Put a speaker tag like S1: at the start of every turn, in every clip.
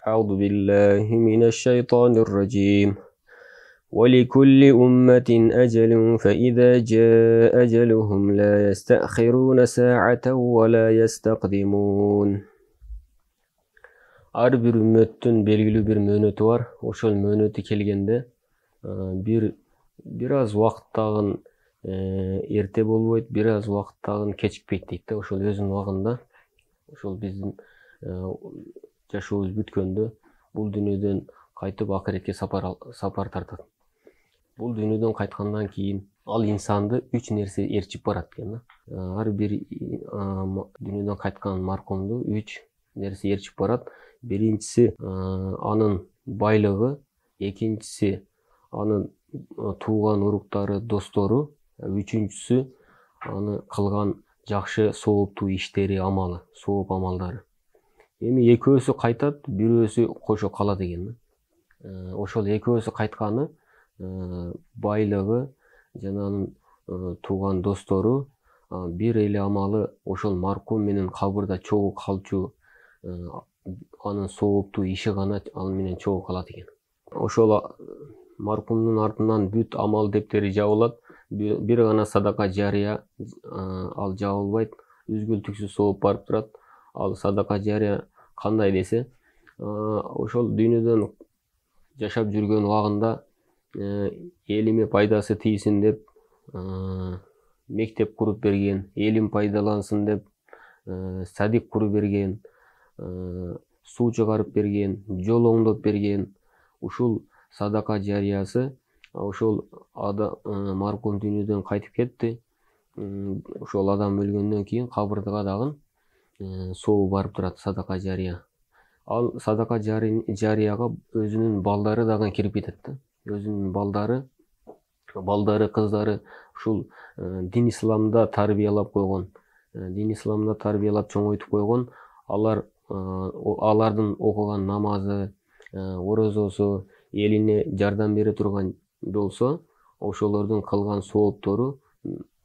S1: أعوذ بالله من الشيطان الرجيم ولكل أمة أجل فإذا جاء أجلهم لا يستأخرون ساعة ولا يستقدمون. Ар бир үммөттүн белгилүү бир мөөнөтү бар. Ошол мөөнөтү келгенде бир аз убакыттагын эрте болбойт, бир аз убакыттагын кечикпейт дейт да. Ошол өзүнүн убагында ошол биздин жашообуз бүткөндө бул дүйнөдөн кайтып акыретке сапар тартат. Бул дүйнөдөн кайткандан кийин ал инсанды 3 нерсе ээрчип барат экен да. Ар бир дүйнөдөн кайткан маркумду 3 нерсе ээрчип барат. Биринчиси анын байлыгы, экинчиси анын тууган уруктары, достору, үчүнчүсү аны кылган жакшы сооптуу иштери, амалы, сооп амалдары. Эми экөөсү кайтат, бирөөсү кошо калат экен. Ошол экөөсү кайтканы байлыгы жана анын тууган достору бир эле амалы ошол маркум менен кабырда чогуу калчу анын сооптуу иши гана ал менен чогуу калат экен. Ошол маркумдун артынан бүт амал дептери жабылат. Бир гана садака жария ал жабылбайт, үзгүлтүксүз сооп барып турат. Ал садака жария кандай десе, ошол дүйнөдөн жашап жүргөн убагында элиме пайдасы тийсин деп мектеп куруп берген, элим пайдалансын деп садик куруп берген, суу чыгарып берген, жол оңдоп берген. Ушул садака жариясы ошол маркум дүйнөдөн кайтып кетти. Ошол адам өлгөндөн кийин кабырга дагы соо барып турат садака жария. Ал садака жарияга өзүнүн балдары дагы кирип кетет да. Өзүнүн балдары, кыздары ушул дин исламда тарбиялап койгон, дин исламда тарбиялап чоңойтуп койгон, алардын окуган намазы, орозосу элине жардам бере турган болсо, ошолордун кылган сооптору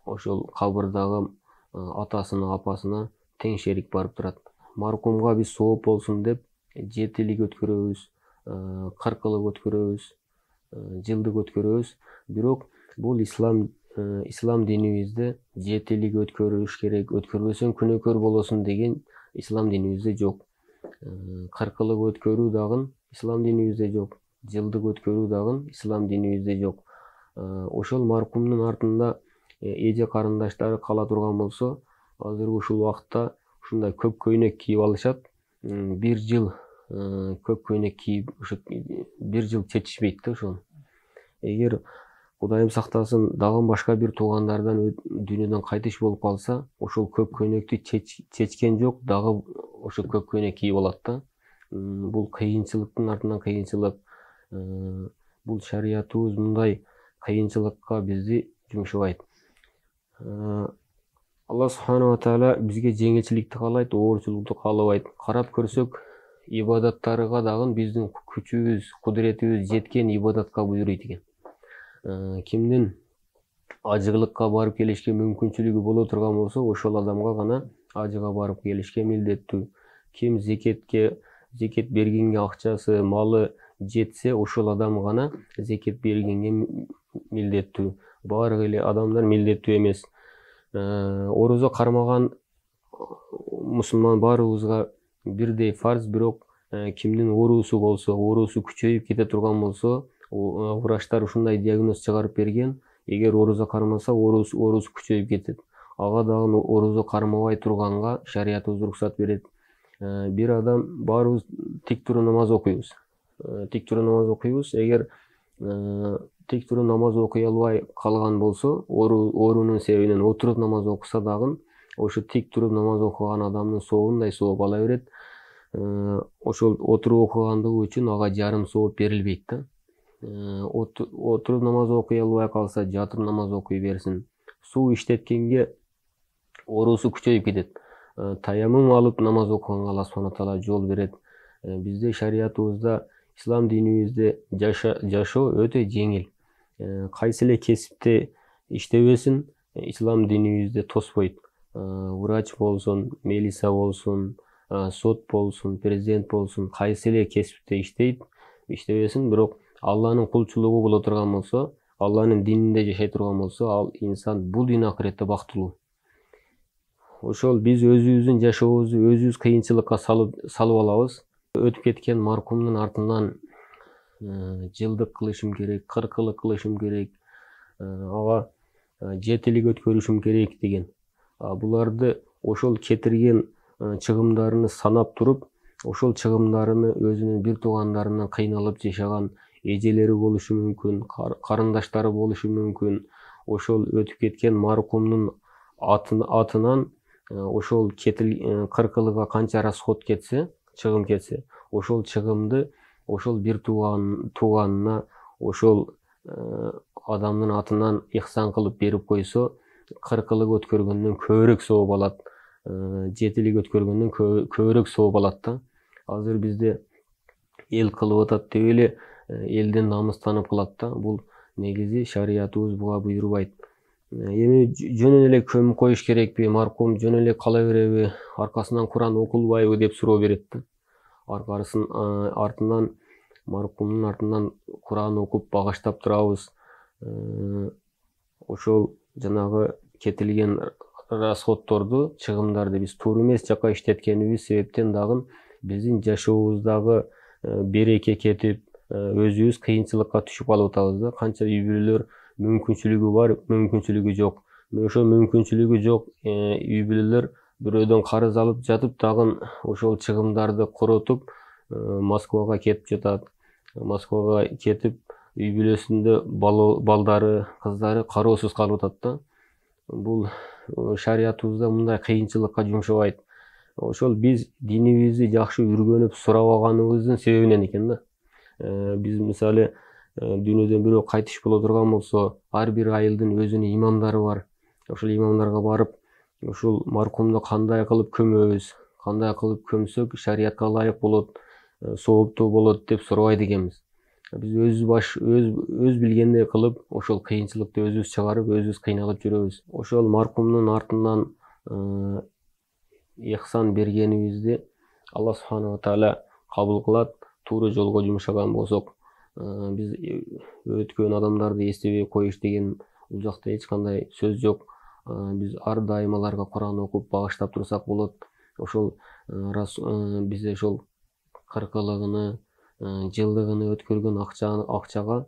S1: ошол кабырдагы атасына, апасына тең шерик барып турат. Маркумга биз сооп болсун деп 7-лик өткөрөбүз, 40-лык өткөрөбүз, жылдык өткөрөбүз. Бирок бул ислам динибизде 7-лик өткөрүш керек, өткөрбөсөң күнөөкөр болосуң деген ислам динибизде жок. 40-лык өткөрүү дагы ислам динибизде жок. Жылдык өткөрүү дагы ислам динибизде жок. Ошол маркумдун артында эже карындаштары кала турган болсо, азыр ушул убакытта ушундай көк көйнөк кийип алышат. 1 жыл көк көйнөк кийип, ошо 1 жыл чечишпейт да ошону. Эгер Кудайым сактасын, дагы башка бир туугандардан дүйнөдөн кайтыш болуп калса, ошол көк көйнөктү чечкен жок, дагы ошо көк көйнөк кийип алат да. Бул кыйынчылыктын артынан кыйынчылык. Бул шариятыбыз мындай кыйынчылыкка бизди жумшабайт. Алла субхана ва тааля бизге жеңилчиликти каалайт, оорчулукту каалабайт. Карап көрсөк, ибадаттарга дагы биздин күчүбүз, кудуретибиз жеткен ибадатка буйруйт экен. Кимдин ажыгылыкка барып келишке мүмкүнчүлүгү боло турган болсо, ошол адамга гана ажыга барып келишке милдеттүү. Ким зекет бергенге акчасы, малы жетсе, ошол адам гана зекет бергенге милдеттүү. Баары эле адамдар милдеттүү эмес. Орозо кармаган мусулман баарыбызга бирдей фарз, бирок кимдин оорусу болсо, оорусу күчөйүп кете турган болсо, врачтар ушундай диагноз чыгарып берген: эгер орозо кармаса, оорусу күчөйүп кетет. Ага дагы орозо кармабай турганга шариятыбыз уруксат берет. Бир адам, баарыбыз тик туруп намаз окуйбуз. Эгер тик туруп намаз окуй албай калган болсо, оорунун себебинен отуруп намаз окуса дагы, ошо тик туруп намаз окуган адамдын сообундай сооп ала берет. Ошол отуруп окугандыгы үчүн ага жарым сооп берилбейт да. Отуруп намаз окуй албай калса, жатып намаз окуй берсин. Суу иштеткенге оорусу күчөйүп кетет. Таяммум алып намаз окуганга Алла субхана таала жол берет. Бизде шариятыбызда, ислам динибизде жашоо өтө жеңил. Кайсы эле кесипте иштебесин, ислам динибизде тоспойт. Врач болсун, мелиса болсун, сот болсун, президент болсун, кайсы эле кесипте иштейт, иштебесин, бирок Алланын кулчулугу боло турган болсо, Алланын дининде жашай турган болсо, ал инсан бул дүйнө акыретте бактылуу. Ошол биз өзүбүздүн жашообузду өзүбүз кыйынчылыкка салып алабыз. Өтүп кеткен маркумдун артынан жылдык кылышым керек, 40 кылышым керек, ага 7 өткөрүшүм керек деген. Буларды ошол кетирген чыгымдарыны санап туруп, ошол чыгымдарыны өзүнүн бир туугандарынан кыйналып жашаган эжелери болушу мүмкүн, карындаштары болушу мүмкүн. Ошол өтүп кеткен маркумдун атынан ошол 40 канча расход кетсе, чыгым кетсе, ошол чыгымды ошол бир тууганына ошол адамдын атынан ихсан кылып берип койсо, 40 өткөргөндөн көбүрөөк сооп алат, 7 өткөргөндөн көбүрөөк сооп алат да. Азыр бизде эл кылып атат деп эле элден намыстанып кылат да. Бул негизи шариятыбыз буга буйрубайт. Эми жөн эле көмүп коюш керекпи, маркум жөн эле кала береби, аркасынан Куран окулбайбы деп суроо берет да. Артынан маркумдун артынан Куран окуп багыштап турабыз. Ошол жанагы кетилген расходторду, чыгымдарды биз туура эмес жака иштеткенибиз себептен дагы биздин жашообуздагы береке кетип, өзүбүз кыйынчылыкка түшүп калып атабыз да. Канча үй бүлөлөр мүмкүнчүлүгү бар, мүмкүнчүлүгү жок. Ошо мүмкүнчүлүгү жок үй бүлөлөр бирөөдөн карыз алып жатып дагы ошол чыгымдарды коротуп Москвага кетип жатат. Москвага кетип үй бүлөсүндө балдары, кыздары кароосуз калып атат да. Бул шариятыбызда мындай кыйынчылыкка жумшабайт. Ошол биз динибизди жакшы үргөнүп сурабаганыбыздын себебинен экен да. Биз мисалы дүйнөдөн бирөө кайтыш боло турган болсо, ар бир айылдын өзүнүн имамдары бар. Ошол имамдарга барып, ушул маркумду кандай кылып көмөбүз, кандай кылып көмсөк шариятка ылайык болот, сооптуу болот деп сурабайт экенбиз. Биз өз билгендей кылып, ошол кыйынчылыкты өзүбүз чыгарып, өзүбүз кыйналып жүрөбүз. Ошол маркумдун артынан ихсан бергенибизди Алла субханала тааля кабыл кылат. Туура жолго жумшаган болсок, биз өткөн адамдарды эстебей коюш деген бул жакта эч кандай сөз жок. Биз ар дайым аларга Куран окуп багыштап турсак болот. Ошол бизде ошол 40-ны, жылдыгыны өткөргөн акчага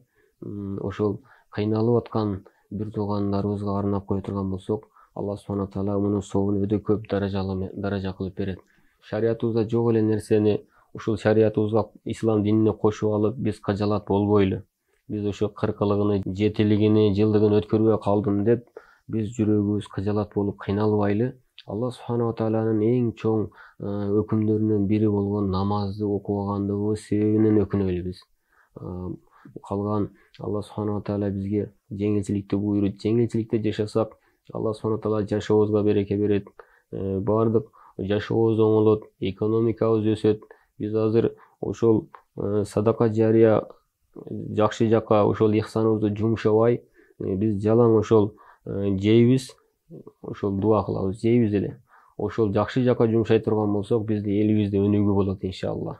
S1: ошол кыйналып аткан бир туугандарыбызга арнап кое турган болсок, Алла субхана таала мунун сообун өтө көп даража кылып берет. Шариятыбызда жок эле нерсени ушул шариятыбызга, ислам динине кошуп алып, биз кажалат болбойлу. Биз ошо 40-ны, 7-ни, жылдыгын өткөрбөй калдым деп, биз жүрөгүбүз кажалат болуп кыйналбайлы. Алла субхана тааланын эң чоң өкүмдөрүнөн бири болгон намазды окубагандыгыбыз себебинен өкүнөлү биз. Калган Алла субхана таала бизге жеңилчиликти буйруйт. Жеңилчиликте жашасак, Алла субхана таала жашообузга береке берет. Бардык жашообуз оңолот, экономикабыз өсөт. Биз азыр ошол садака жария жакшы жака ошол ихсаныбызды жумшабай, биз жалаң ошол жейбиз, ошол дуа кылабыз, жейбиз эле. Ошол жакшы жака жумшай турган болсок, биздин элибизде өнүгүү болот иншалла.